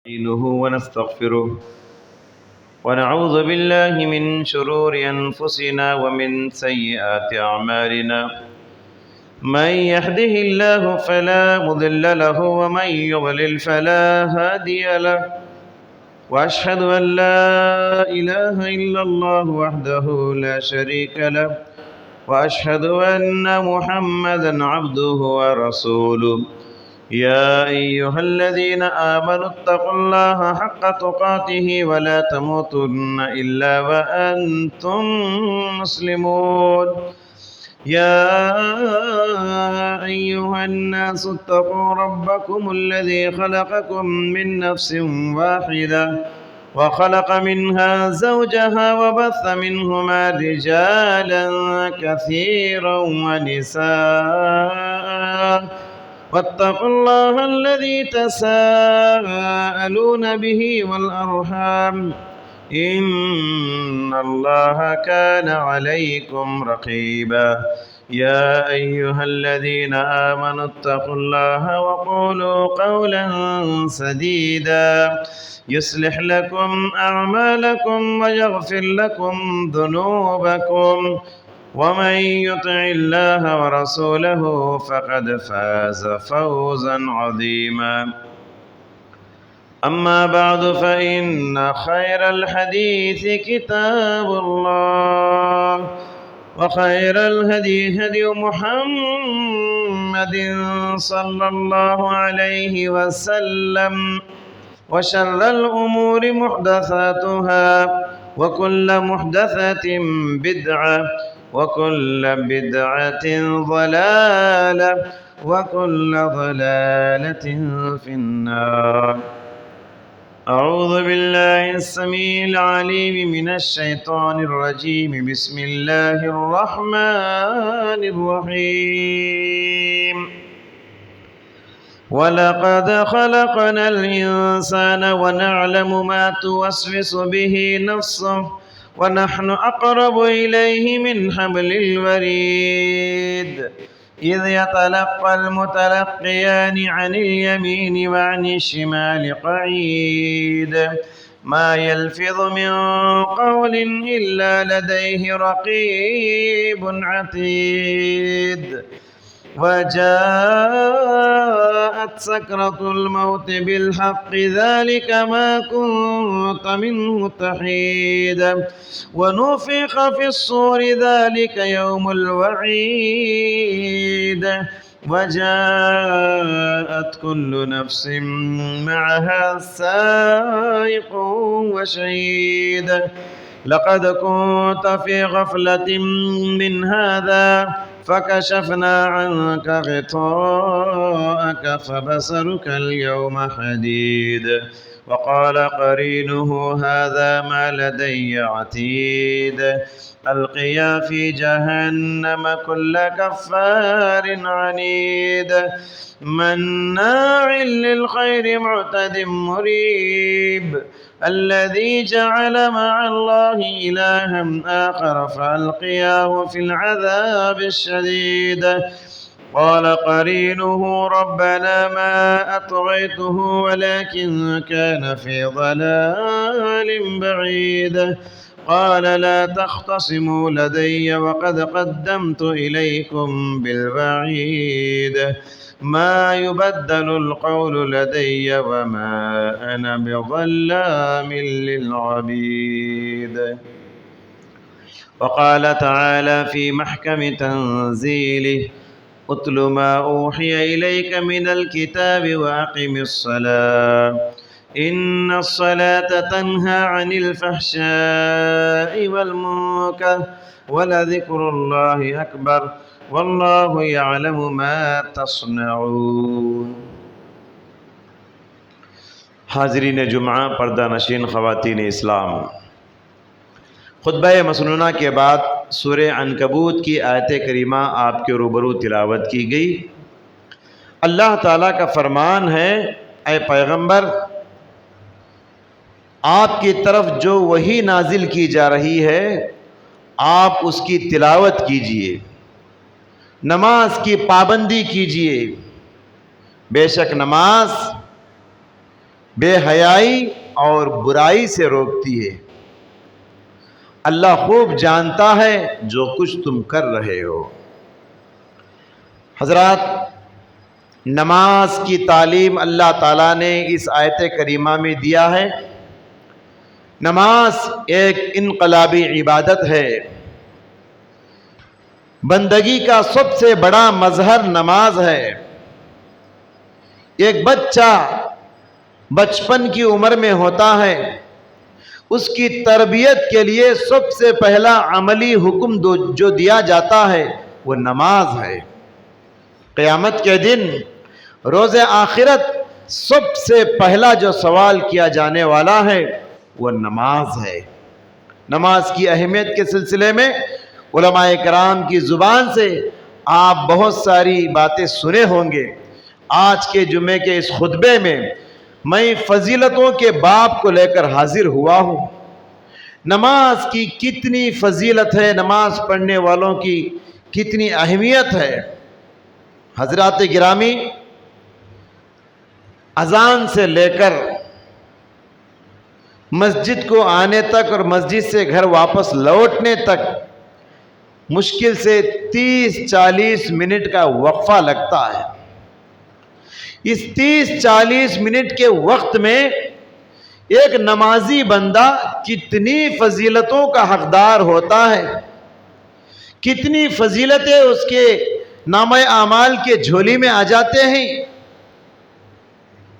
نستعينه ونستغفره ونعوذ بالله من شرور أنفسنا ومن سيئات أعمالنا من يهده الله فلا مضل له ومن يضلل فلا هادي له وأشهد أن لا إله إلا الله وحده لا شريك له وأشهد أن محمدا عبده ورسوله يا أيها الذين آمنوا اتقوا الله حق تقاته ولا تموتن إلا وأنتم مسلمون يا أيها الناس اتقوا ربكم الذي خلقكم من نفس واحدة وخلق منها زوجها وبث منهما رجالا كثيرا ونساء واتقوا الله الذي تساءلون به والأرحام إن الله كان عليكم رقيبا يا أيها الذين آمنوا اتقوا الله وقولوا قولا سديدا يصلح لكم أعمالكم ويغفر لكم ذنوبكم ومن يطع الله ورسوله فقد فاز فوزا عظيما أما بعد فإن خير الحديث كتاب الله وخير الهدي هدي محمد صلى الله عليه وسلم وشر الأمور محدثاتها وكل محدثة بدعة وكل بدعة ضلالة وكل ضلالة في النار أعوذ بالله السميع العليم من الشيطان الرجيم بسم الله الرحمن الرحيم ولقد خلقنا الإنسان ونعلم ما توسوس به نفسه ونحن أقرب إليه من حبل الوريد إذ يتلقى المتلقيان عن اليمين وعن الشمال قعيد ما يلفظ من قول إلا لديه رقيب عتيد وجاءت سكرة الموت بالحق ذلك ما كنت منه تحيد ونفخ في الصور ذلك يوم الوعيد وجاءت كل نفس معها سائق وشهيد لقد كنت في غفلة من هذا فكشفنا عنك غطاءك فبصرك اليوم حديد وقال قرينه هذا ما لدي عتيد ألقيا في جهنم كل كفار عنيد مناع للخير معتد مريب الذي جعل مع الله إلها آخر فألقياه في العذاب الشديد قال قرينه ربنا ما أطغيته ولكن كان في ضلال بعيد قال لا تختصموا لدي وقد قدمت إليكم بالوعيد ما يبدل القول لدي وما أنا بظلام للعبيد وقال تعالى في محكم تنزيله اتل ما أوحي إليك من الكتاب وأقم الصلاة إن الصلاة تنهى عن الفحشاء والمنكر ولذكر الله أكبر والله يعلم ما تصنعون حاضرین جمعہ، پردہ نشین خواتین اسلام، خطبہ مسنونہ کے بعد سورہ عنکبوت کی آیت کریمہ آپ کے روبرو تلاوت کی گئی۔ اللہ تعالیٰ کا فرمان ہے، اے پیغمبر، آپ کی طرف جو وحی نازل کی جا رہی ہے آپ اس کی تلاوت کیجئے، نماز کی پابندی کیجئے۔ بے شک نماز بے حیائی اور برائی سے روکتی ہے۔ اللہ خوب جانتا ہے جو کچھ تم کر رہے ہو۔ حضرات، نماز کی تعلیم اللہ تعالیٰ نے اس آیت کریمہ میں دیا ہے۔ نماز ایک انقلابی عبادت ہے۔ بندگی کا سب سے بڑا مظہر نماز ہے۔ ایک بچہ بچپن کی عمر میں ہوتا ہے، اس کی تربیت کے لیے سب سے پہلا عملی حکم جو دیا جاتا ہے وہ نماز ہے۔ قیامت کے دن روز آخرت سب سے پہلا جو سوال کیا جانے والا ہے وہ نماز ہے۔ نماز کی اہمیت کے سلسلے میں علماء کرام کی زبان سے آپ بہت ساری باتیں سنے ہوں گے۔ آج کے جمعے کے اس خطبے میں فضیلتوں کے باب کو لے کر حاضر ہوا ہوں۔ نماز کی کتنی فضیلت ہے، نماز پڑھنے والوں کی کتنی اہمیت ہے۔ حضرات گرامی، اذان سے لے کر مسجد کو آنے تک اور مسجد سے گھر واپس لوٹنے تک مشکل سے 30-40 منٹ کا وقفہ لگتا ہے۔ اس 30-40 منٹ کے وقت میں ایک نمازی بندہ کتنی فضیلتوں کا حقدار ہوتا ہے، کتنی فضیلتیں اس کے نامہ اعمال کے جھولی میں آ جاتے ہیں۔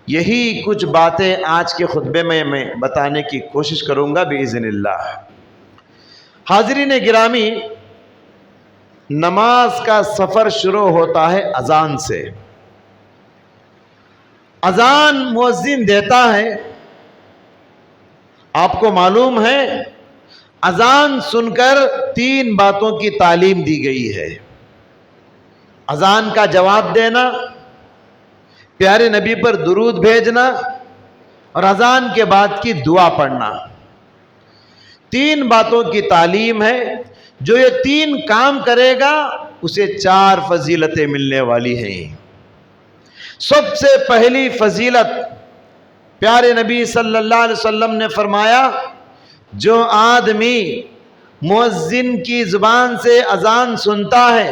یہی کچھ باتیں آج کے خطبے میں بتانے کی کوشش کروں گا باذن اللہ۔ حاضرین گرامی، نماز کا سفر شروع ہوتا ہے اذان سے۔ اذان مؤذن دیتا ہے۔ آپ کو معلوم ہے اذان سن کر 3 باتوں کی تعلیم دی گئی ہے۔ اذان کا جواب دینا، پیارے نبی پر درود بھیجنا اور اذان کے بعد کی دعا پڑھنا۔ 3 باتوں کی تعلیم ہے۔ جو یہ 3 کام کرے گا اسے 4 فضیلتیں ملنے والی ہیں۔ سب سے پہلی فضیلت پیارے نبی صلی اللہ علیہ وسلم نے فرمایا، جو آدمی مؤذن کی زبان سے اذان سنتا ہے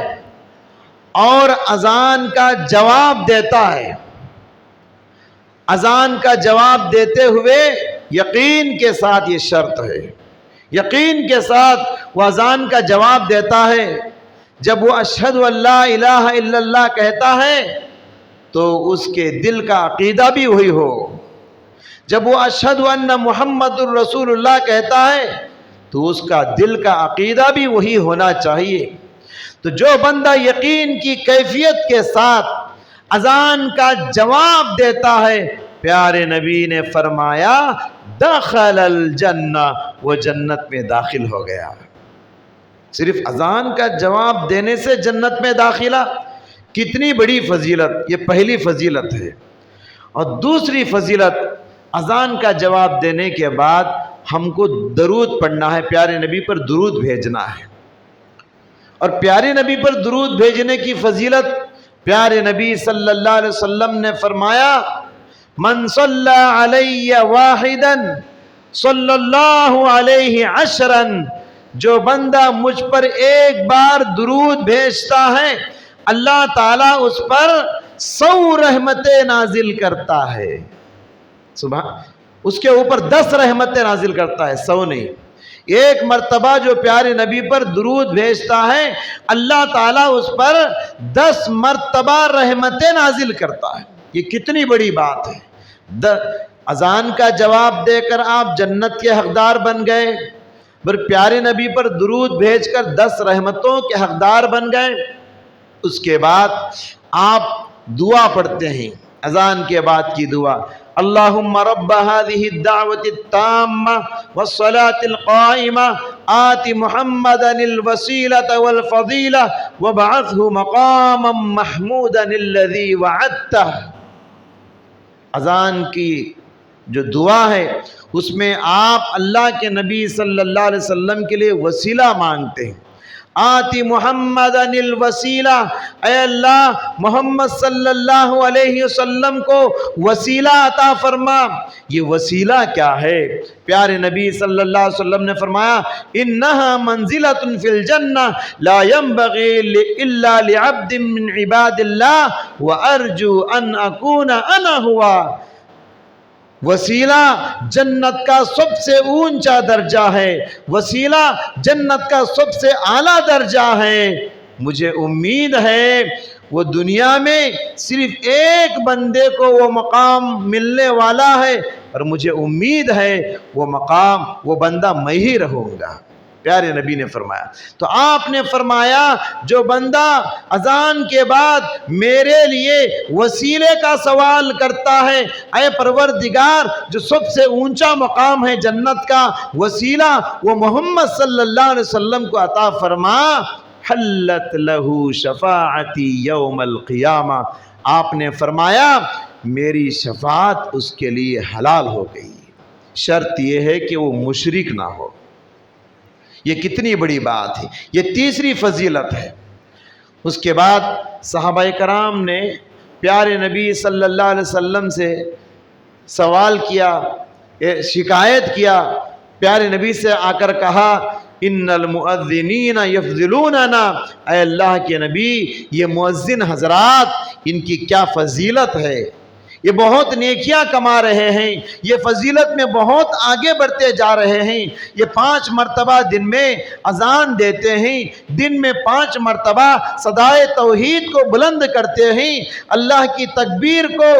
اور اذان کا جواب دیتا ہے، اذان کا جواب دیتے ہوئے یقین کے ساتھ، یہ شرط ہے، یقین کے ساتھ وہ اذان کا جواب دیتا ہے۔ جب وہ اشہد ان لا الہ الا اللہ کہتا ہے تو اس کے دل کا عقیدہ بھی وہی ہو۔ جب وہ اشہد ان محمد الرسول اللہ کہتا ہے تو اس کا دل کا عقیدہ بھی وہی ہونا چاہیے۔ تو جو بندہ یقین کی کیفیت کے ساتھ اذان کا جواب دیتا ہے، پیارے نبی نے فرمایا دخل الجنہ، وہ جنت میں داخل ہو گیا۔ صرف اذان کا جواب دینے سے جنت میں داخلہ، کتنی بڑی فضیلت! یہ پہلی فضیلت ہے۔ اور دوسری فضیلت، اذان کا جواب دینے کے بعد ہم کو درود پڑھنا ہے، پیارے نبی پر درود بھیجنا ہے۔ اور پیارے نبی پر درود بھیجنے کی فضیلت پیارے نبی صلی اللہ علیہ وسلم نے فرمایا، من صلی علی واحدا صلی اللہ علیہ عشرا، جو بندہ مجھ پر ایک بار درود بھیجتا ہے اللہ تعالیٰ اس پر 100 رحمتیں نازل کرتا ہے۔ سبحان، اس کے اوپر 10 رحمتیں نازل کرتا ہے، 100 نہیں۔ ایک مرتبہ جو پیارے نبی پر درود بھیجتا ہے اللہ تعالیٰ اس پر 10 مرتبہ رحمتیں نازل کرتا ہے۔ یہ کتنی بڑی بات ہے۔ اذان کا جواب دے کر آپ جنت کے حقدار بن گئے، پھر پیارے نبی پر درود بھیج کر 10 رحمتوں کے حقدار بن گئے۔ اس کے بعد آپ دعا پڑھتے ہیں، اذان کے بعد کی دعا، اللہم رب هذه الدعوة التامة والصلاة القائمة آت محمدا الوسيلة والفضيلة وابعثه مقاما محمودا الذي وعدته۔ اذان کی جو دعا ہے اس میں آپ اللہ کے نبی صلی اللہ علیہ وسلم کے لیے وسیلہ مانگتے ہیں، آتی محمدن الوسیلہ، اے اللہ محمد صلی اللہ علیہ وسلم کو وسیلہ عطا فرما۔ یہ وسیلہ کیا ہے؟ پیارے نبی صلی اللہ علیہ وسلم نے فرمایا انہا منزلۃ فی الجنہ لا ينبغی الا لعبد من عباد اللہ وارجو ان اکون انا ہوا۔ وسیلہ جنت کا سب سے اونچا درجہ ہے، وسیلہ جنت کا سب سے اعلیٰ درجہ ہے۔ مجھے امید ہے وہ دنیا میں صرف ایک بندے کو وہ مقام ملنے والا ہے، اور مجھے امید ہے وہ مقام، وہ بندہ میں ہی رہوں گا۔ پیارے نبی نے فرمایا۔ تو آپ نے فرمایا جو بندہ اذان کے بعد میرے لیے وسیلے کا سوال کرتا ہے، اے پروردگار جو سب سے اونچا مقام ہے جنت کا وسیلہ وہ محمد صلی اللہ علیہ وسلم کو عطا فرما، حلت لہو شفاعتی یوم القیامہ، آپ نے فرمایا میری شفاعت اس کے لیے حلال ہو گئی، شرط یہ ہے کہ وہ مشرک نہ ہو۔ یہ کتنی بڑی بات ہے، یہ تیسری فضیلت ہے۔ اس کے بعد صحابہ کرام نے پیارے نبی صلی اللہ علیہ وسلم سے سوال کیا، شکایت کیا، پیارے نبی سے آ کر کہا ان المؤذنین یفضلوننا، اے اللہ کے نبی یہ مؤذن حضرات ان کی کیا فضیلت ہے، یہ بہت نیکیاں کما رہے ہیں، یہ فضیلت میں بہت آگے بڑھتے جا رہے ہیں، یہ 5 مرتبہ دن میں اذان دیتے ہیں، دن میں 5 مرتبہ صدائے توحید کو بلند کرتے ہیں، اللہ کی تکبیر کو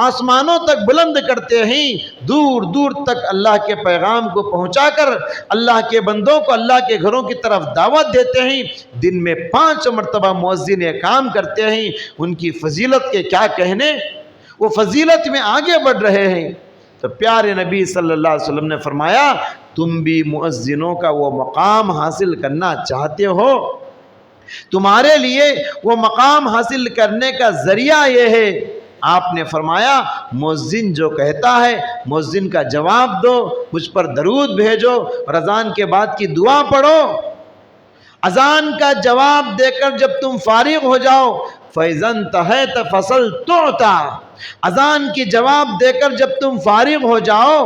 آسمانوں تک بلند کرتے ہیں، دور دور تک اللہ کے پیغام کو پہنچا کر اللہ کے بندوں کو اللہ کے گھروں کی طرف دعوت دیتے ہیں، دن میں 5 مرتبہ مؤذن یہ کام کرتے ہیں، ان کی فضیلت کے کیا کہنے، وہ فضیلت میں آگے بڑھ رہے ہیں۔ تو پیارے نبی صلی اللہ علیہ وسلم نے فرمایا تم بھی مؤذنوں کا وہ مقام حاصل کرنا چاہتے ہو؟ تمہارے لیے وہ مقام حاصل کرنے کا ذریعہ یہ ہے۔ آپ نے فرمایا مؤذن جو کہتا ہے مؤذن کا جواب دو، مجھ پر درود بھیجو اور اذان کے بعد کی دعا پڑھو۔ اذان کا جواب دے کر جب تم فارغ ہو جاؤ فَإِذَا انْتَهَيْتَ فَصَلْ تُعْطَى، اذان کی جواب دے کر جب تم فارغ ہو جاؤ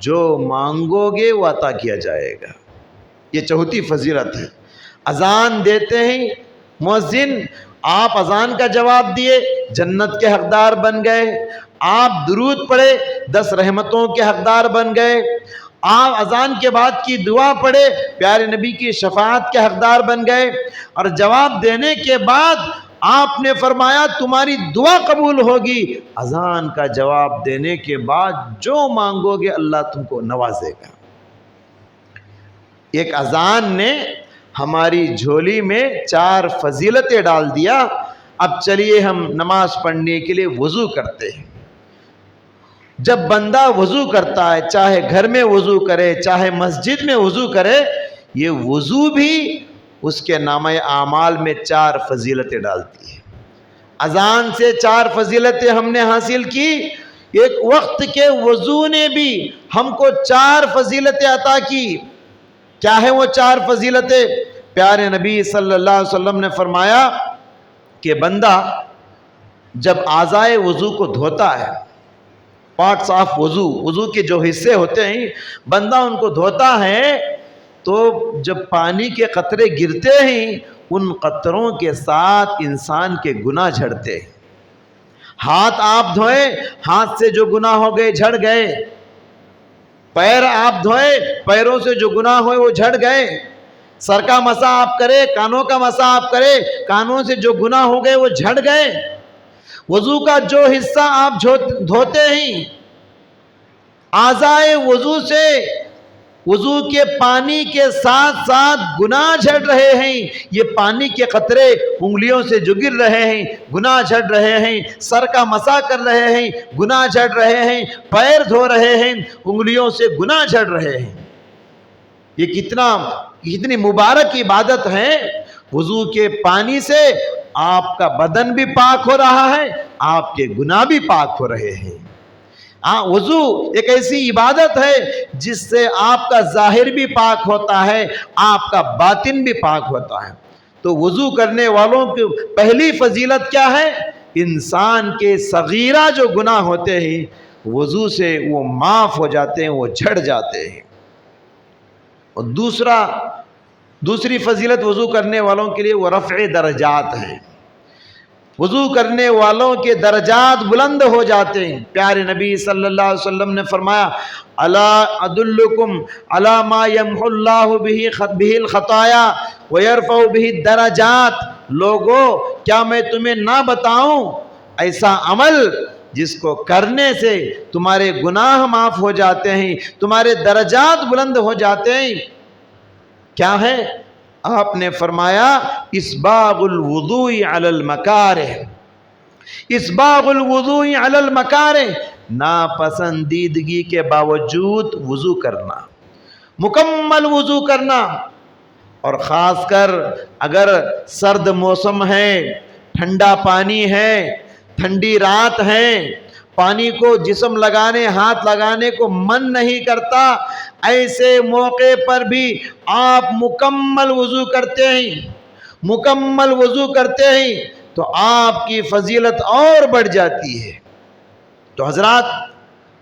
جو مانگو گے وہ عطا کیا جائے گا۔ یہ چوتھی فضیلت ہے۔ اذان دیتے ہیں مؤذن، آپ اذان کا جواب دیے جنت کے حقدار بن گئے، آپ درود پڑھے 10 رحمتوں کے حقدار بن گئے، آپ اذان کے بعد کی دعا پڑھے پیارے نبی کی شفاعت کے حقدار بن گئے، اور جواب دینے کے بعد آپ نے فرمایا تمہاری دعا قبول ہوگی، اذان کا جواب دینے کے بعد جو مانگو گے اللہ تم کو نوازے گا۔ ایک اذان نے ہماری جھولی میں 4 فضیلتیں ڈال دیا۔ اب چلیے ہم نماز پڑھنے کے لیے وضو کرتے ہیں۔ جب بندہ وضو کرتا ہے، چاہے گھر میں وضو کرے چاہے مسجد میں وضو کرے، یہ وضو بھی اس کے نامہ اعمال میں 4 فضیلتیں ڈالتی ہے۔ اذان سے 4 فضیلتیں ہم نے حاصل کی، ایک وقت کے وضو نے بھی ہم کو 4 فضیلتیں عطا کی۔ کیا ہے وہ 4 فضیلتیں؟ پیارے نبی صلی اللہ علیہ وسلم نے فرمایا کہ بندہ جب اعضائے وضو کو دھوتا ہے، پارٹس آف وضو، وضو کے جو حصے ہوتے ہیں بندہ ان کو دھوتا ہے، تو جب پانی کے قطرے گرتے ہیں ان قطروں کے ساتھ انسان کے گناہ جھڑتے ہیں۔ ہاتھ آپ دھوئے، ہاتھ سے جو گناہ ہو گئے جھڑ گئے، پیر آپ دھوئے، پیروں سے جو گناہ ہوئے وہ جھڑ گئے، سر کا مسح آپ کرے، کانوں کا مسح آپ کرے، کانوں سے جو گناہ ہو گئے وہ جھڑ گئے۔ وضو کا جو حصہ آپ دھوتے ہیں، اعضائے وضو سے وضو کے پانی کے ساتھ ساتھ گناہ جھڑ رہے ہیں، یہ پانی کے قطرے انگلیوں سے جو گر رہے ہیں گناہ جھڑ رہے ہیں، سر کا مسح کر رہے ہیں گناہ جھڑ رہے ہیں، پیر دھو رہے ہیں انگلیوں سے گناہ جھڑ رہے ہیں۔ یہ کتنی مبارک عبادت ہے۔ وضو کے پانی سے آپ کا بدن بھی پاک ہو رہا ہے، آپ کے گناہ بھی پاک ہو رہے ہیں۔ وضو ایک ایسی عبادت ہے جس سے آپ کا ظاہر بھی پاک ہوتا ہے، آپ کا باطن بھی پاک ہوتا ہے۔ تو وضو کرنے والوں کی پہلی فضیلت کیا ہے؟ انسان کے صغیرہ جو گناہ ہوتے ہیں وضو سے وہ معاف ہو جاتے ہیں، وہ جھڑ جاتے ہیں۔ اور دوسری فضیلت وضو کرنے والوں کے لیے وہ رفع درجات ہے۔ وضو کرنے والوں کے درجات بلند ہو جاتے ہیں۔ پیارے نبی صلی اللہ علیہ وسلم نے فرمایا الا ادلکم علی ما یمحو اللہ بہ الخطایا ویرفع بہ الدرجات، لوگو کیا میں تمہیں نہ بتاؤں ایسا عمل جس کو کرنے سے تمہارے گناہ معاف ہو جاتے ہیں، تمہارے درجات بلند ہو جاتے ہیں؟ کیا ہے؟ آپ نے فرمایا اسباغ الوضوء علی المکارہ، اسباغ الوضوء علی المکارہ، ناپسندیدگی کے باوجود وضو کرنا، مکمل وضو کرنا۔ اور خاص کر اگر سرد موسم ہے، ٹھنڈا پانی ہے، ٹھنڈی رات ہے، پانی کو جسم لگانے، ہاتھ لگانے کو من نہیں کرتا، ایسے موقع پر بھی آپ مکمل وضو کرتے ہیں، مکمل وضو کرتے ہیں تو آپ کی فضیلت اور بڑھ جاتی ہے۔ تو حضرات،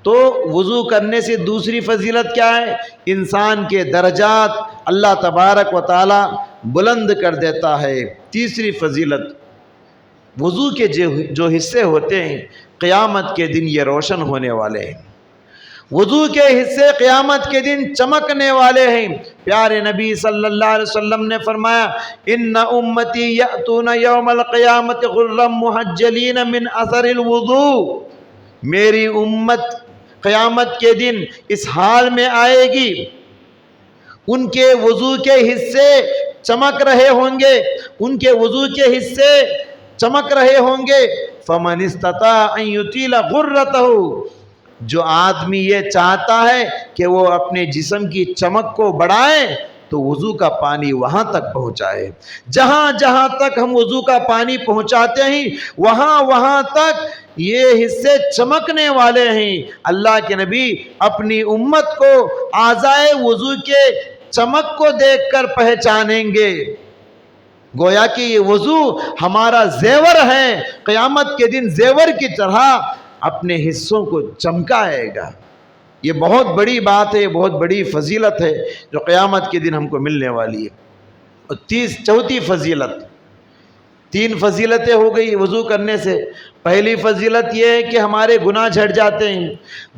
تو وضو کرنے سے دوسری فضیلت کیا ہے؟ انسان کے درجات اللہ تبارک و تعالی بلند کر دیتا ہے۔ تیسری فضیلت، وضو کے جو حصے ہوتے ہیں قیامت کے دن یہ روشن ہونے والے ہیں، وضو کے حصے قیامت کے دن چمکنے والے ہیں۔ پیارے نبی صلی اللہ علیہ وسلم نے فرمایا ان امتی یأتون یوم القیامت غرا محجلین من اثر الوضوء، میری امت قیامت کے دن اس حال میں آئے گی ان کے وضو کے حصے چمک رہے ہوں گے، ان کے وضو کے حصے چمک رہے ہوں گے۔ فمن استطاع ان یطیل غرتہ، جو آدمی یہ چاہتا ہے کہ وہ اپنے جسم کی چمک کو بڑھائے تو وضو کا پانی وہاں تک پہنچائے۔ جہاں جہاں تک ہم وضو کا پانی پہنچاتے ہیں وہاں تک یہ حصے چمکنے والے ہیں۔ اللہ کے نبی اپنی امت کو اعضائے وضو کے چمک کو دیکھ کر پہچانیں گے، گویا کہ یہ وضو ہمارا زیور ہے، قیامت کے دن زیور کی طرح اپنے حصوں کو چمکائے گا۔ یہ بہت بڑی بات ہے، بہت بڑی فضیلت ہے جو قیامت کے دن ہم کو ملنے والی ہے۔ اور چوتھی فضیلت، 3 فضیلتیں ہو گئی وضو کرنے سے۔ پہلی فضیلت یہ ہے کہ ہمارے گناہ جھڑ جاتے ہیں،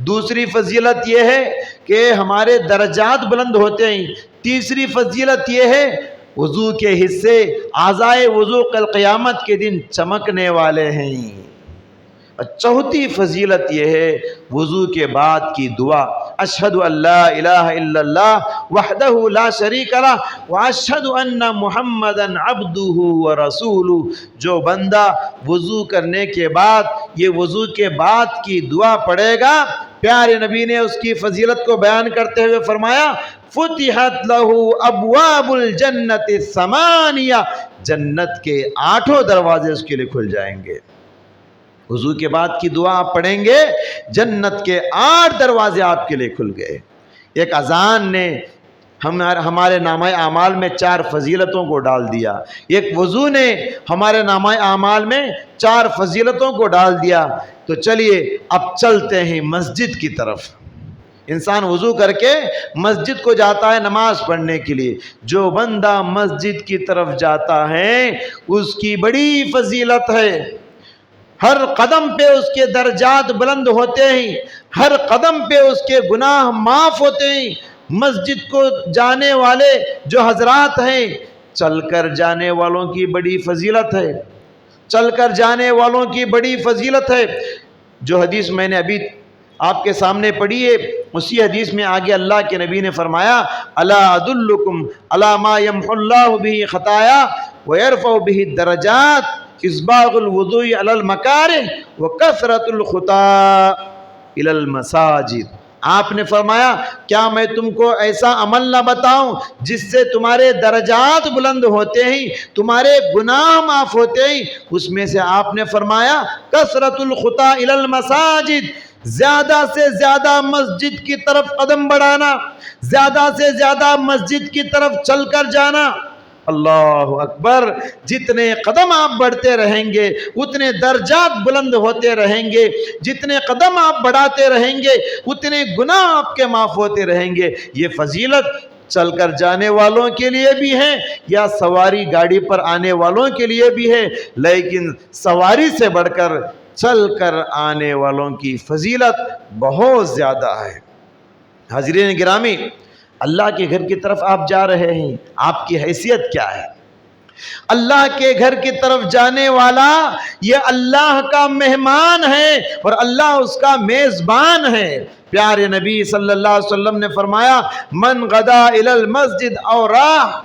دوسری فضیلت یہ ہے کہ ہمارے درجات بلند ہوتے ہیں، تیسری فضیلت یہ ہے وضو کے حصے اعضائے وضو کل قیامت کے دن چمکنے والے ہیں۔ اور چوتھی فضیلت یہ ہے وضو کے بعد کی دعا، اشہد ان لا الہ الا اللہ وحدہ لا شریک لہ واشہد ان محمدا عبدہ ورسولہ۔ جو بندہ وضو کرنے کے بعد یہ وضو کے بعد کی دعا پڑھے گا، پیارے نبی نے اس کی فضیلت کو بیان کرتے ہوئے فرمایا فتحت لہ ابواب الجنت الثمانیہ، جنت کے 8 دروازے اس کے لیے کھل جائیں گے۔ وضو کے بعد کی دعا آپ پڑھیں گے، جنت کے 8 دروازے آپ کے لیے کھل گئے۔ ایک اذان نے ہمارے نامہ اعمال میں 4 فضیلتوں کو ڈال دیا، ایک وضو نے ہمارے نامہ اعمال میں 4 فضیلتوں کو ڈال دیا۔ تو چلیے اب چلتے ہیں مسجد کی طرف۔ انسان وضو کر کے مسجد کو جاتا ہے نماز پڑھنے کے لیے، جو بندہ مسجد کی طرف جاتا ہے اس کی بڑی فضیلت ہے، ہر قدم پہ اس کے درجات بلند ہوتے ہیں، ہر قدم پہ اس کے گناہ معاف ہوتے ہیں۔ مسجد کو جانے والے جو حضرات ہیں، چل کر جانے والوں کی بڑی فضیلت ہے، چل کر جانے والوں کی بڑی فضیلت ہے۔ جو حدیث میں نے ابھی آپ کے سامنے پڑھی ہے، اسی حدیث میں آگے اللہ کے نبی نے فرمایا الا ادلکم علی ما یمحو اللہ بہ خطایا ویرفع بہ الدرجات اسباغ الوضوء علی المکارہ وکثرۃ الخطا الی المساجد۔ آپ نے فرمایا کیا میں تم کو ایسا عمل نہ بتاؤں جس سے تمہارے درجات بلند ہوتے ہیں، تمہارے گناہ معاف ہوتے ہیں؟ اس میں سے آپ نے فرمایا کثرۃ الخطا الی المساجد، زیادہ سے زیادہ مسجد کی طرف قدم بڑھانا، زیادہ سے زیادہ مسجد کی طرف چل کر جانا۔ اللہ اکبر، جتنے قدم آپ بڑھتے رہیں گے اتنے درجات بلند ہوتے رہیں گے، جتنے قدم آپ بڑھاتے رہیں گے اتنے گناہ آپ کے معاف ہوتے رہیں گے۔ یہ فضیلت چل کر جانے والوں کے لیے بھی ہے یا سواری گاڑی پر آنے والوں کے لیے بھی ہے، لیکن سواری سے بڑھ کر چل کر آنے والوں کی فضیلت بہت زیادہ ہے۔ حاضرین گرامی، اللہ کے گھر کی طرف آپ جا رہے ہیں، آپ کی حیثیت کیا ہے؟ اللہ کے گھر کی طرف جانے والا یہ اللہ کا مہمان ہے اور اللہ اس کا میزبان ہے۔ پیارے نبی صلی اللہ علیہ وسلم نے فرمایا، من غدا الی المسجد او راہ،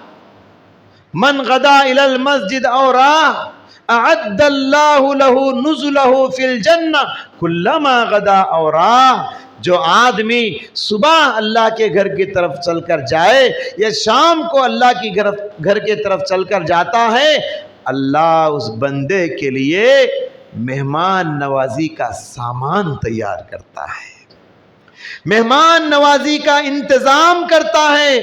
من غدا الی المسجد او راہ اعد اللہ له نزلہ فی الجنہ کلما غدا او راہ۔ جو آدمی صبح اللہ کے گھر کی طرف چل کر جائے یا شام کو اللہ کی گھر کی طرف چل کر جاتا ہے، اللہ اس بندے کے لیے مہمان نوازی کا سامان تیار کرتا ہے، مہمان نوازی کا انتظام کرتا ہے۔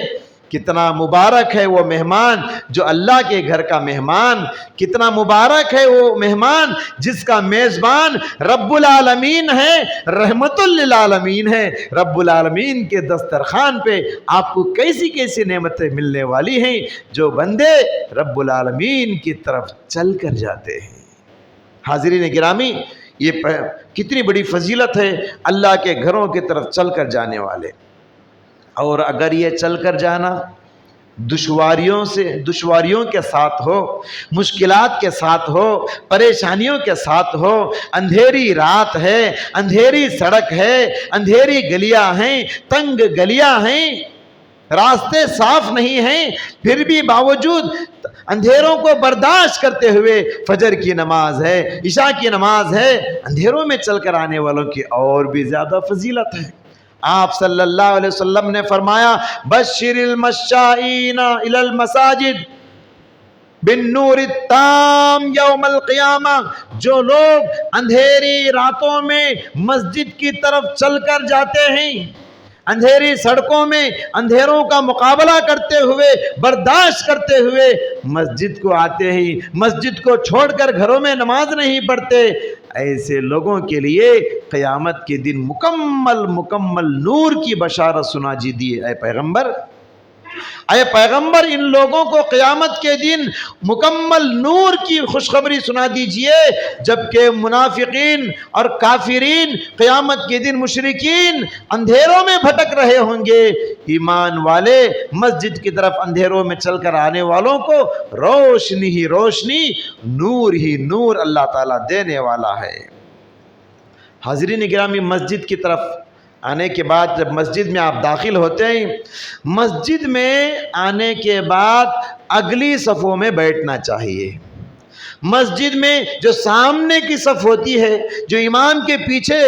کتنا مبارک ہے وہ مہمان جو اللہ کے گھر کا مہمان، کتنا مبارک ہے وہ مہمان جس کا میزبان رب العالمین ہے، رحمت للعالمین ہے۔ رب العالمین کے دسترخوان پہ آپ کو کیسی کیسی نعمتیں ملنے والی ہیں جو بندے رب العالمین کی طرف چل کر جاتے ہیں۔ حاضرین گرامی، یہ کتنی بڑی فضیلت ہے اللہ کے گھروں کی طرف چل کر جانے والے۔ اور اگر یہ چل کر جانا دشواریوں کے ساتھ ہو، مشکلات کے ساتھ ہو، پریشانیوں کے ساتھ ہو، اندھیری رات ہے، اندھیری سڑک ہے، اندھیری گلیاں ہیں، تنگ گلیاں ہیں، راستے صاف نہیں ہیں، پھر بھی باوجود اندھیروں کو برداشت کرتے ہوئے فجر کی نماز ہے، عشاء کی نماز ہے، اندھیروں میں چل کر آنے والوں کی اور بھی زیادہ فضیلت ہے۔ آپ صلی اللہ علیہ وسلم نے فرمایا، بشر المشائین الی المساجد بالنور التام یوم القیامہ۔ جو لوگ اندھیری راتوں میں مسجد کی طرف چل کر جاتے ہیں، اندھیری سڑکوں میں اندھیروں کا مقابلہ کرتے ہوئے، برداشت کرتے ہوئے مسجد کو آتے ہیں، مسجد کو چھوڑ کر گھروں میں نماز نہیں پڑھتے، ایسے لوگوں کے لیے قیامت کے دن مکمل نور کی بشارت سنا دیجیے۔ اے پیغمبر، ان لوگوں کو قیامت کے دن مکمل نور کی خوشخبری سنا دیجئے، جبکہ منافقین اور کافرین قیامت کے دن مشرکین اندھیروں میں بھٹک رہے ہوں گے، ایمان والے مسجد کی طرف اندھیروں میں چل کر آنے والوں کو روشنی ہی روشنی، نور ہی نور اللہ تعالیٰ دینے والا ہے۔ حاضرین گرامی، مسجد کی طرف آنے کے بعد جب مسجد میں آپ داخل ہوتے ہیں، مسجد میں آنے کے بعد اگلی صفوں میں بیٹھنا چاہیے۔ مسجد میں جو سامنے کی صف ہوتی ہے، جو امام کے پیچھے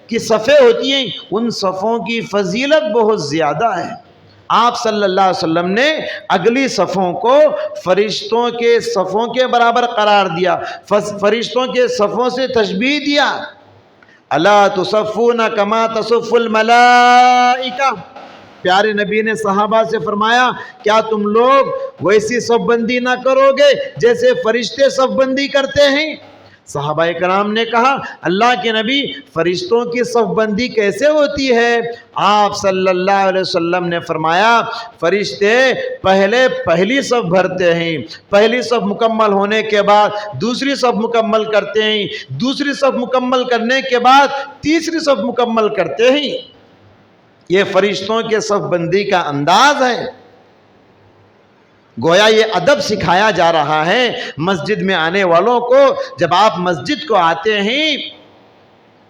کی صفیں ہوتی ہیں، ان صفوں کی فضیلت بہت زیادہ ہے۔ آپ صلی اللہ علیہ وسلم نے اگلی صفوں کو فرشتوں کے صفوں کے برابر قرار دیا، فرشتوں کے صفوں سے تشبیہ دیا۔ الا تصفون کما تصف الملائکہ، پیارے نبی نے صحابہ سے فرمایا، کیا تم لوگ ویسی صف بندی نہ کرو گے جیسے فرشتے صف بندی کرتے ہیں؟ صحابہ کرام نے کہا، اللہ کے نبی، فرشتوں کی صف بندی کیسے ہوتی ہے؟ آپ صلی اللہ علیہ وسلم نے فرمایا، فرشتے پہلی صف بھرتے ہیں، پہلی صف مکمل ہونے کے بعد دوسری صف مکمل کرتے ہیں، دوسری صف مکمل کرنے کے بعد تیسری صف مکمل کرتے ہیں۔ یہ فرشتوں کے صف بندی کا انداز ہے۔ گویا یہ ادب سکھایا جا رہا ہے مسجد میں آنے والوں کو۔ جب آپ مسجد کو آتے ہیں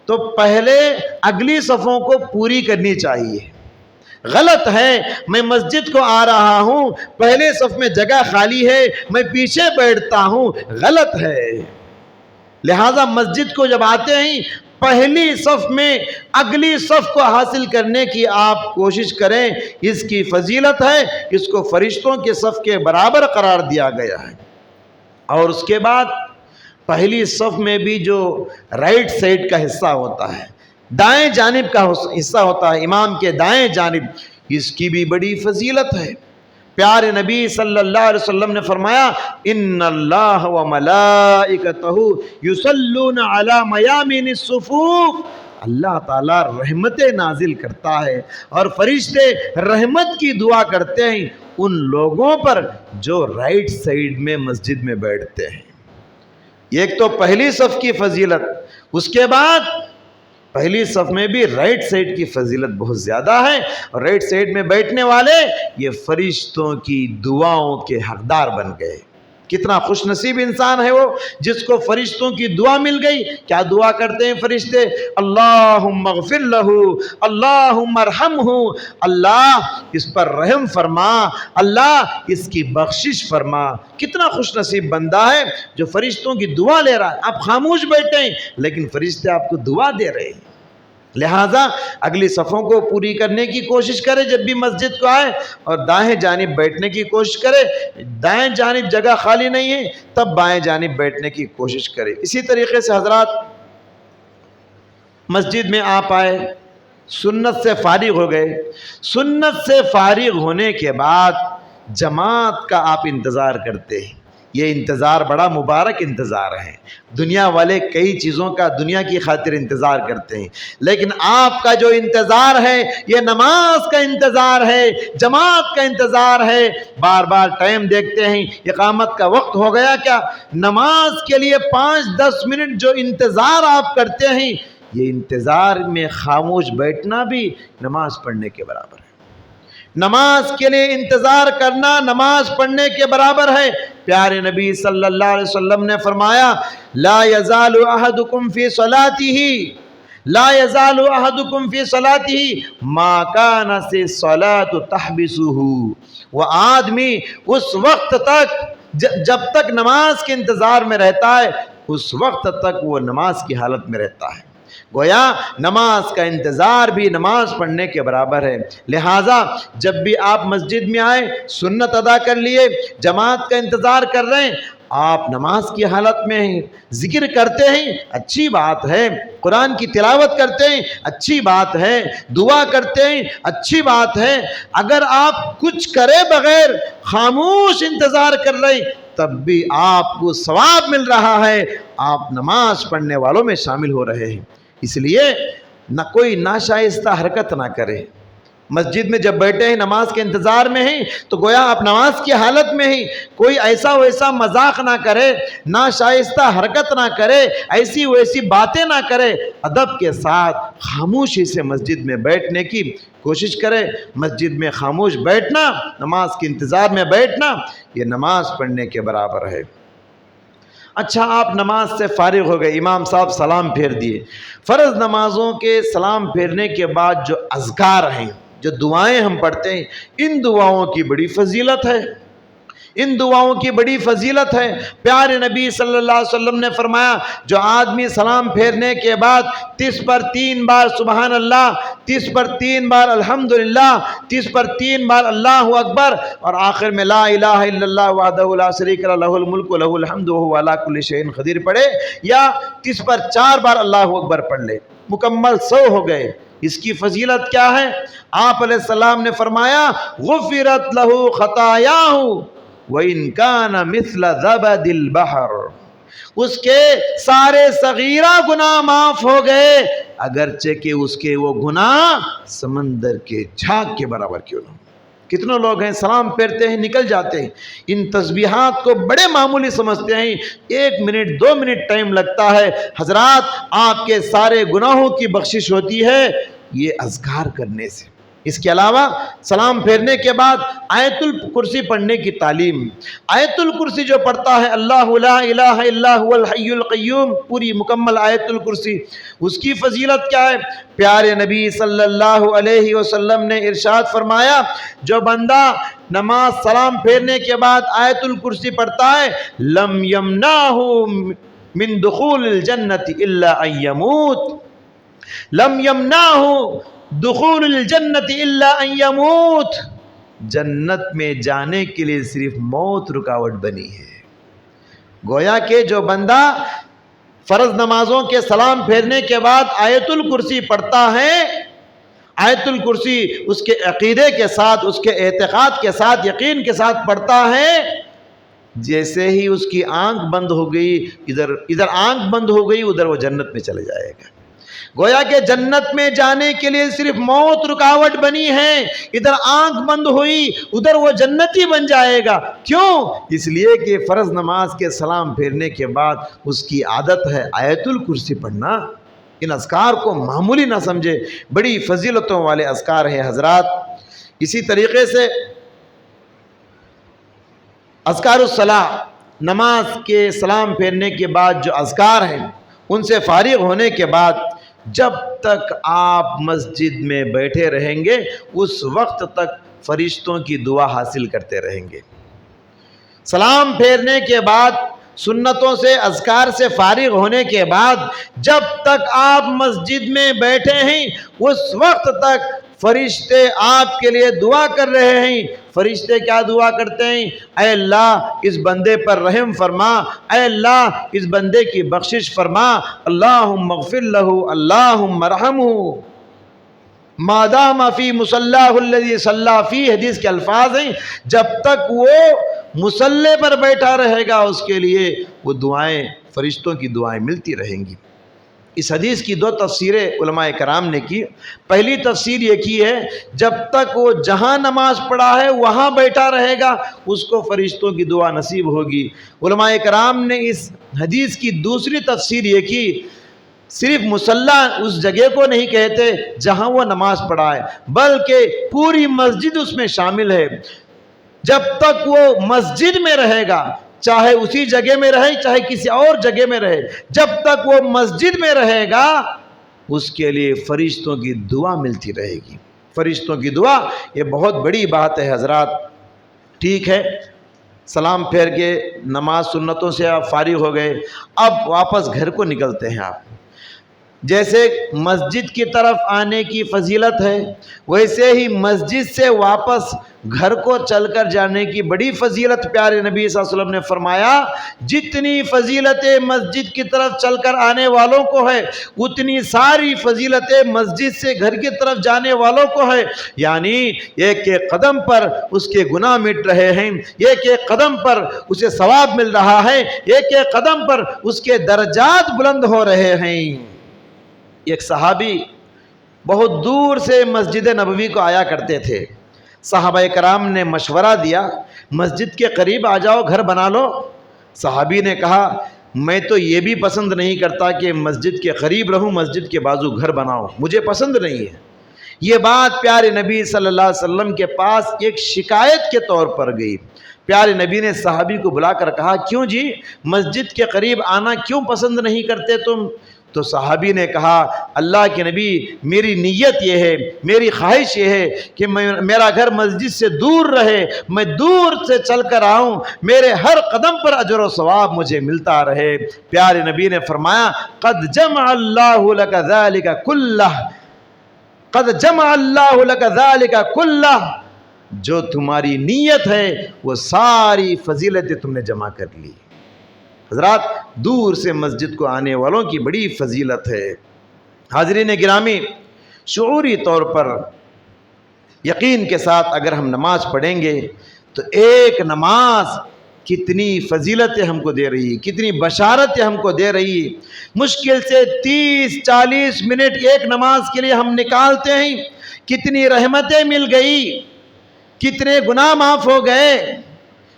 تو پہلے اگلی صفوں کو پوری کرنی چاہیے۔ غلط ہے میں مسجد کو آ رہا ہوں، پہلے صف میں جگہ خالی ہے، میں پیچھے بیٹھتا ہوں، غلط ہے۔ لہذا مسجد کو جب آتے ہیں پہلی صف میں اگلی صف کو حاصل کرنے کی آپ کوشش کریں، اس کی فضیلت ہے، اس کو فرشتوں کے صف کے برابر قرار دیا گیا ہے۔ اور اس کے بعد پہلی صف میں بھی جو رائٹ سائڈ کا حصہ ہوتا ہے، دائیں جانب کا حصہ ہوتا ہے، امام کے دائیں جانب، اس کی بھی بڑی فضیلت ہے۔ پیارے نبی صلی اللہ علیہ وسلم نے فرمایا ان اللہ و ملائکتہ یصلون علی میامین الصفوف، اللہ تعالیٰ رحمتیں نازل کرتا ہے اور فرشتے رحمت کی دعا کرتے ہیں ان لوگوں پر جو رائٹ سائیڈ میں مسجد میں بیٹھتے ہیں۔ ایک تو پہلی صف کی فضیلت، اس کے بعد پہلی صف میں بھی رائٹ سائیڈ کی فضیلت بہت زیادہ ہے، اور رائٹ سائیڈ میں بیٹھنے والے یہ فرشتوں کی دعاؤں کے حقدار بن گئے۔ کتنا خوش نصیب انسان ہے وہ جس کو فرشتوں کی دعا مل گئی۔ کیا دعا کرتے ہیں فرشتے؟ اللہم اغفر لہ، اللہم ارحمہ، اللہ اس پر رحم فرما، اللہ اس کی بخشش فرما۔ کتنا خوش نصیب بندہ ہے جو فرشتوں کی دعا لے رہا ہے۔ آپ خاموش بیٹھے ہیں لیکن فرشتے آپ کو دعا دے رہے ہیں۔ لہٰذا اگلی صفوں کو پوری کرنے کی کوشش کرے، جب بھی مسجد کو آئے، اور دائیں جانب بیٹھنے کی کوشش کرے۔ دائیں جانب جگہ خالی نہیں ہے تب بائیں جانب بیٹھنے کی کوشش کرے۔ اسی طریقے سے حضرات، مسجد میں آپ آئے، سنت سے فارغ ہو گئے، سنت سے فارغ ہونے کے بعد جماعت کا آپ انتظار کرتے ہیں۔ یہ انتظار بڑا مبارک انتظار ہے۔ دنیا والے کئی چیزوں کا دنیا کی خاطر انتظار کرتے ہیں، لیکن آپ کا جو انتظار ہے یہ نماز کا انتظار ہے، جماعت کا انتظار ہے۔ بار بار ٹائم دیکھتے ہیں، اقامت کا وقت ہو گیا کیا؟ نماز کے لیے 5-10 منٹ جو انتظار آپ کرتے ہیں، یہ انتظار میں خاموش بیٹھنا بھی نماز پڑھنے کے برابر ہے۔ نماز کے لیے انتظار کرنا نماز پڑھنے کے برابر ہے۔ پیارے نبی صلی اللہ علیہ وسلم نے فرمایا لا یزال احدکم فی صلاتہ، لا یزال احدکم فی صلاتہ ما کانت الصلاۃ تحبسہ۔ وہ آدمی اس وقت تک جب تک نماز کے انتظار میں رہتا ہے اس وقت تک وہ نماز کی حالت میں رہتا ہے۔ گویا نماز کا انتظار بھی نماز پڑھنے کے برابر ہے۔ لہٰذا جب بھی آپ مسجد میں آئے، سنت ادا کر لیے، جماعت کا انتظار کر رہے ہیں، آپ نماز کی حالت میں ہیں، ذکر کرتے ہیں، اچھی بات ہے، قرآن کی تلاوت کرتے ہیں، اچھی بات ہے، دعا کرتے ہیں، اچھی بات ہے۔ اگر آپ کچھ کرے بغیر خاموش انتظار کر رہے ہیں تب بھی آپ کو ثواب مل رہا ہے، آپ نماز پڑھنے والوں میں شامل ہو رہے ہیں۔ اس لیے نہ کوئی ناشائستہ حرکت نہ کرے۔ مسجد میں جب بیٹھے ہیں، نماز کے انتظار میں ہیں، تو گویا آپ نماز کی حالت میں ہیں۔ کوئی ایسا ویسا مذاق نہ کرے، ناشائستہ حرکت نہ کرے، ایسی ویسی باتیں نہ کرے، ادب کے ساتھ خاموشی سے مسجد میں بیٹھنے کی کوشش کرے۔ مسجد میں خاموش بیٹھنا، نماز کے انتظار میں بیٹھنا، یہ نماز پڑھنے کے برابر ہے۔ اچھا، آپ نماز سے فارغ ہو گئے، امام صاحب سلام پھیر دیے۔ فرض نمازوں کے سلام پھیرنے کے بعد جو اذکار ہیں، جو دعائیں ہم پڑھتے ہیں، ان دعاؤں کی بڑی فضیلت ہے، ان دعاؤں کی بڑی فضیلت ہے۔ پیارے نبی صلی اللہ علیہ وسلم نے فرمایا جو آدمی سلام پھیرنے کے بعد 30 پر 3 بار سبحان اللہ، 30 پر 3 بار الحمدللہ، 30 پر 3 بار اللہ اکبر، اور آخر میں لا الہ الا اللہ وحدہ لا شریک لہ لہ الملک ولہ الحمد وہو علی کل شیء قدیر پڑھے، یا 30 پر 4 بار اللہ اکبر پڑھ لے، مکمل 100 ہو گئے۔ اس کی فضیلت کیا ہے؟ آپ علیہ السلام نے فرمایا غفرت لہ خطایاہ وَإِنْ كَانَ مِثْلَ زَبَدِ الْبَحْرِ، اس کے سارے صغیرہ گناہ معاف ہو گئے اگرچہ کہ اس کے وہ گناہ سمندر کے جھاگ کے برابر کیوں نہ ہو۔ کتنے لوگ ہیں سلام پھیرتے ہیں نکل جاتے ہیں، ان تسبیحات کو بڑے معمولی سمجھتے ہیں، 1 منٹ 2 منٹ ٹائم لگتا ہے۔ حضرات، آپ کے سارے گناہوں کی بخشش ہوتی ہے یہ اذکار کرنے سے۔ اس کے علاوہ سلام پھیرنے کے بعد آیت الکرسی پڑھنے کی تعلیم۔ آیت الکرسی جو پڑھتا ہے اللہ لا الہ الا هو الحی القیوم، پوری مکمل آیت الکرسی، اس کی فضیلت کیا ہے؟ پیارے نبی صلی اللہ علیہ وسلم نے ارشاد فرمایا جو بندہ نماز سلام پھیرنے کے بعد آیت الکرسی پڑھتا ہے لم یمنعہ من دخول الجنت الا ان یموت، لم یمنعہ دخول الجنت الا ان یموت، جنت میں جانے کے لیے صرف موت رکاوٹ بنی ہے۔ گویا کہ جو بندہ فرض نمازوں کے سلام پھیرنے کے بعد آیت الکرسی پڑھتا ہے، آیت الکرسی اس کے عقیدے کے ساتھ، اس کے اعتقاد کے ساتھ، یقین کے ساتھ پڑھتا ہے، جیسے ہی اس کی آنکھ بند ہو گئی، ادھر آنکھ بند ہو گئی، ادھر وہ جنت میں چلے جائے گا۔ گویا کہ جنت میں جانے کے لیے صرف موت رکاوٹ بنی ہے، ادھر آنکھ بند ہوئی، ادھر وہ جنتی بن جائے گا۔ کیوں؟ اس لیے کہ فرض نماز کے سلام پھیرنے کے بعد اس کی عادت ہے آیت الکرسی پڑھنا۔ ان اذکار کو معمولی نہ سمجھے، بڑی فضیلتوں والے اذکار ہیں حضرات۔ اسی طریقے سے اذکار الصلاۃ، نماز کے سلام پھیرنے کے بعد جو اذکار ہیں، ان سے فارغ ہونے کے بعد جب تک آپ مسجد میں بیٹھے رہیں گے اس وقت تک فرشتوں کی دعا حاصل کرتے رہیں گے۔ سلام پھیرنے کے بعد سنتوں سے، اذکار سے فارغ ہونے کے بعد جب تک آپ مسجد میں بیٹھے ہیں اس وقت تک فرشتے آپ کے لیے دعا کر رہے ہیں۔ فرشتے کیا دعا کرتے ہیں؟ اے اللہ اس بندے پر رحم فرما، اے اللہ اس بندے کی بخشش فرما، اللہم اغفر لہ، اللہم ارحمہ ما دام فی مصلاہ الذی صلی فیہ۔ حدیث کے الفاظ ہیں جب تک وہ مصلی پر بیٹھا رہے گا اس کے لیے وہ دعائیں، فرشتوں کی دعائیں ملتی رہیں گی۔ اس حدیث کی دو تفسیریں علماء کرام نے کی۔ پہلی تفسیر یہ کی ہے جب تک وہ جہاں نماز پڑھا ہے وہاں بیٹھا رہے گا اس کو فرشتوں کی دعا نصیب ہوگی۔ علماء کرام نے اس حدیث کی دوسری تفسیر یہ کی، صرف مصلی اس جگہ کو نہیں کہتے جہاں وہ نماز پڑھا ہے، بلکہ پوری مسجد اس میں شامل ہے۔ جب تک وہ مسجد میں رہے گا، چاہے اسی جگہ میں رہے چاہے کسی اور جگہ میں رہے، جب تک وہ مسجد میں رہے گا اس کے لیے فرشتوں کی دعا ملتی رہے گی۔ فرشتوں کی دعا یہ بہت بڑی بات ہے حضرات۔ ٹھیک ہے، سلام پھیر کے نماز سنتوں سے آپ فارغ ہو گئے، اب واپس گھر کو نکلتے ہیں آپ۔ جیسے مسجد کی طرف آنے کی فضیلت ہے ویسے ہی مسجد سے واپس گھر کو چل کر جانے کی بڑی فضیلت پیارے نبی صلی اللہ علیہ وسلم نے فرمایا جتنی فضیلتیں مسجد کی طرف چل کر آنے والوں کو ہے اتنی ساری فضیلتیں مسجد سے گھر کی طرف جانے والوں کو ہے۔ یعنی ایک ایک قدم پر اس کے گناہ مٹ رہے ہیں، ایک ایک قدم پر اسے ثواب مل رہا ہے، ایک ایک قدم پر اس کے درجات بلند ہو رہے ہیں۔ ایک صحابی بہت دور سے مسجد نبوی کو آیا کرتے تھے۔ صحابہ کرام نے مشورہ دیا مسجد کے قریب آ جاؤ، گھر بنا لو۔ صحابی نے کہا میں تو یہ بھی پسند نہیں کرتا کہ مسجد کے قریب رہوں، مسجد کے بازو گھر بناؤ، مجھے پسند نہیں ہے۔ یہ بات پیارے نبی صلی اللہ علیہ وسلم کے پاس ایک شکایت کے طور پر گئی۔ پیارے نبی نے صحابی کو بلا کر کہا کیوں جی مسجد کے قریب آنا کیوں پسند نہیں کرتے تم؟ تو صحابی نے کہا اللہ کے نبی میری نیت یہ ہے، میری خواہش یہ ہے کہ میرا گھر مسجد سے دور رہے، میں دور سے چل کر آؤں، میرے ہر قدم پر اجر و ثواب مجھے ملتا رہے۔ پیارے نبی نے فرمایا قد جمع اللہ لک ذلک کلہ، قد جمع اللہ لک ذلک کلہ، جو تمہاری نیت ہے وہ ساری فضیلتیں تم نے جمع کر لی۔ حضرات دور سے مسجد کو آنے والوں کی بڑی فضیلت ہے۔ حاضرین گرامی، شعوری طور پر یقین کے ساتھ اگر ہم نماز پڑھیں گے تو ایک نماز کتنی فضیلتیں ہم کو دے رہی ہے، کتنی بشارتیں ہم کو دے رہی ہے۔ مشکل سے 30-40 منٹ ایک نماز کے لیے ہم نکالتے ہیں، کتنی رحمتیں مل گئی، کتنے گناہ معاف ہو گئے،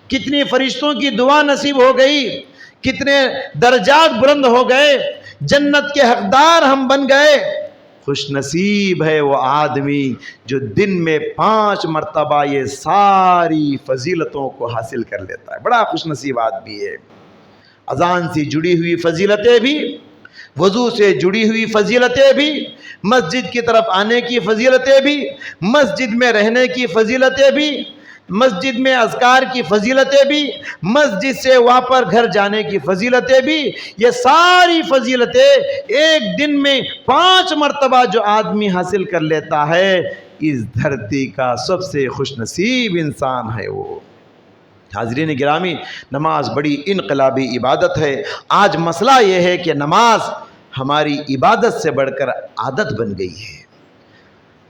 کتنی فرشتوں کی دعا نصیب ہو گئی، کتنے درجات بلند ہو گئے، جنت کے حقدار ہم بن گئے۔ خوش نصیب ہے وہ آدمی جو دن میں 5 مرتبہ یہ ساری فضیلتوں کو حاصل کر لیتا ہے، بڑا خوش نصیب آدمی ہے۔ اذان سے جڑی ہوئی فضیلتیں بھی، وضو سے جڑی ہوئی فضیلتیں بھی، مسجد کی طرف آنے کی فضیلتیں بھی، مسجد میں رہنے کی فضیلتیں بھی، مسجد میں اذکار کی فضیلتیں بھی، مسجد سے واپس گھر جانے کی فضیلتیں بھی، یہ ساری فضیلتیں ایک دن میں 5 مرتبہ جو آدمی حاصل کر لیتا ہے اس دھرتی کا سب سے خوش نصیب انسان ہے وہ۔ حاضرین گرامی، نماز بڑی انقلابی عبادت ہے۔ آج مسئلہ یہ ہے کہ نماز ہماری عبادت سے بڑھ کر عادت بن گئی ہے۔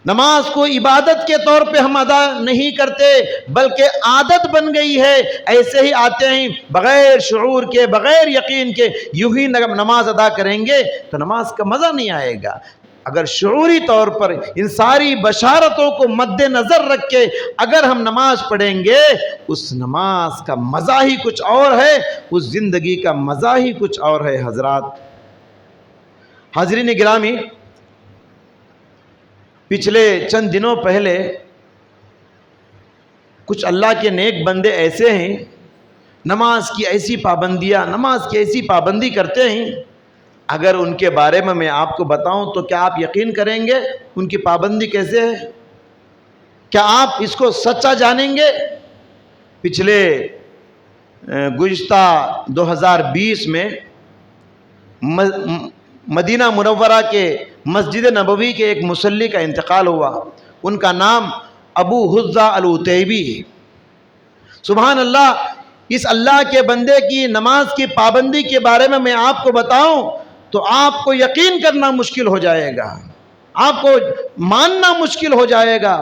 نماز کو عبادت کے طور پہ ہم ادا نہیں کرتے بلکہ عادت بن گئی ہے۔ ایسے ہی آتے ہیں بغیر شعور کے، بغیر یقین کے، یوں ہی نماز ادا کریں گے تو نماز کا مزہ نہیں آئے گا۔ اگر شعوری طور پر ان ساری بشارتوں کو مد نظر رکھ کے اگر ہم نماز پڑھیں گے، اس نماز کا مزہ ہی کچھ اور ہے، اس زندگی کا مزہ ہی کچھ اور ہے۔ حضرات، حاضرین گرامی، پچھلے چند دنوں پہلے کچھ اللہ کے نیک بندے ایسے ہیں، نماز کی ایسی پابندی کرتے ہیں، اگر ان کے بارے میں آپ کو بتاؤں تو کیا آپ یقین کریں گے ان کی پابندی کیسے ہے؟ کیا آپ اس کو سچا جانیں گے؟ پچھلے گزشتہ 2020 میں مدینہ منورہ کے مسجد نبوی کے ایک مصلی کا انتقال ہوا۔ ان کا نام ابو حذہ العتیبی ہے۔ سبحان اللہ، اس اللہ کے بندے کی نماز کی پابندی کے بارے میں آپ کو بتاؤں تو آپ کو یقین کرنا مشکل ہو جائے گا، آپ کو ماننا مشکل ہو جائے گا،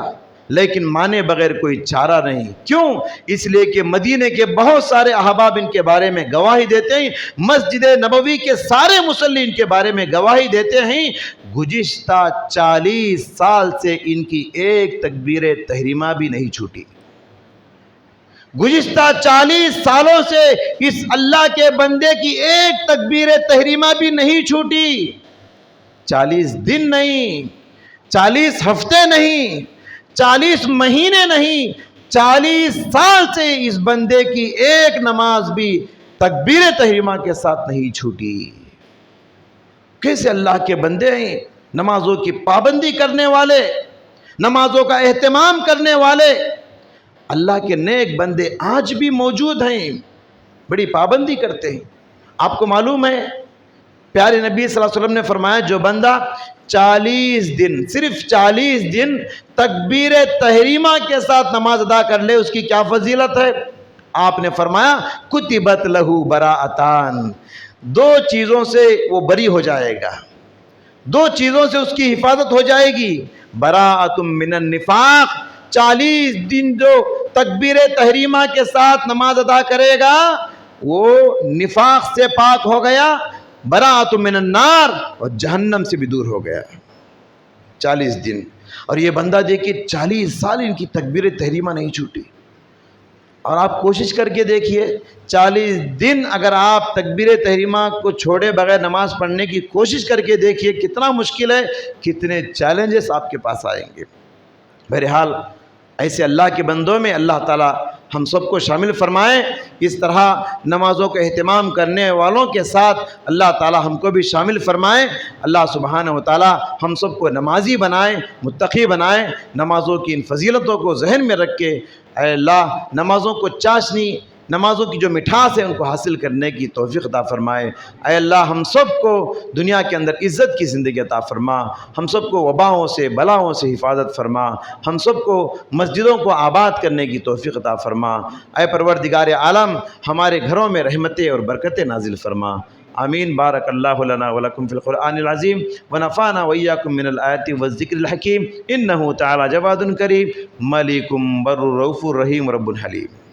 لیکن مانے بغیر کوئی چارہ نہیں۔ کیوں؟ اس لیے کہ مدینے کے بہت سارے احباب ان کے بارے میں گواہی دیتے ہیں، مسجد نبوی کے سارے مصلی ان کے بارے میں گواہی دیتے ہیں۔ گزشتہ 40 سال سے ان کی ایک تکبیر تحریمہ بھی نہیں چھوٹی۔ گزشتہ 40 سالوں سے اس اللہ کے بندے کی ایک تکبیر تحریمہ بھی نہیں چھوٹی۔ 40 دن نہیں، 40 ہفتے نہیں، 40 مہینے نہیں، 40 سال سے اس بندے کی ایک نماز بھی تکبیر تحریمہ کے ساتھ نہیں چھوٹی۔ کیسے اللہ کے بندے ہیں، نمازوں کی پابندی کرنے والے، نمازوں کا اہتمام کرنے والے۔ اللہ کے نیک بندے آج بھی موجود ہیں، بڑی پابندی کرتے ہیں۔ آپ کو معلوم ہے پیارے نبی صلی اللہ علیہ وسلم نے فرمایا، جو بندہ 40 دن، صرف 40 دن تکبیر تحریمہ کے ساتھ نماز ادا کر لے، اس کی کیا فضیلت ہے؟ آپ نے فرمایا کتبت لہو براءتان، 2 چیزوں سے وہ بری ہو جائے گا، 2 چیزوں سے اس کی حفاظت ہو جائے گی۔ براءۃ من النفاق، 40 دن جو تکبیر تحریمہ کے ساتھ نماز ادا کرے گا وہ نفاق سے پاک ہو گیا، براءۃ من النار، اور جہنم سے بھی دور ہو گیا۔ 40 دن، اور یہ بندہ دیکھیے 40 سال ان کی تکبیر تحریمہ نہیں چھوٹی۔ اور آپ کوشش کر کے دیکھیے 40 دن اگر آپ تکبیر تحریمہ کو چھوڑے بغیر نماز پڑھنے کی کوشش کر کے دیکھیے کتنا مشکل ہے، کتنے چیلنجز آپ کے پاس آئیں گے۔ بہرحال ایسے اللہ کے بندوں میں اللہ تعالیٰ ہم سب کو شامل فرمائیں۔ اس طرح نمازوں کا اہتمام کرنے والوں کے ساتھ اللہ تعالیٰ ہم کو بھی شامل فرمائیں۔ اللہ سبحانہ و تعالیٰ ہم سب کو نمازی بنائیں، متقی بنائیں۔ نمازوں کی ان فضیلتوں کو ذہن میں رکھ کے اے اللہ نمازوں کو چاشنی، نمازوں کی جو مٹھاس ہے ان کو حاصل کرنے کی توفیق عطا فرمائے۔ اے اللہ ہم سب کو دنیا کے اندر عزت کی زندگی عطا فرما، ہم سب کو وباؤں سے بلاؤں سے حفاظت فرما، ہم سب کو مسجدوں کو آباد کرنے کی توفیق عطا فرما۔ اے پروردگار عالم ہمارے گھروں میں رحمتیں اور برکتیں نازل فرما۔ آمین۔ بارک اللہ لنا ولکم فی القرآن العظیم ونفعنا وإیاکم من الآیات والذکر الحکیم، انہ تعالی جواد کریم ملک بر رؤوف رحیم رب حلیم۔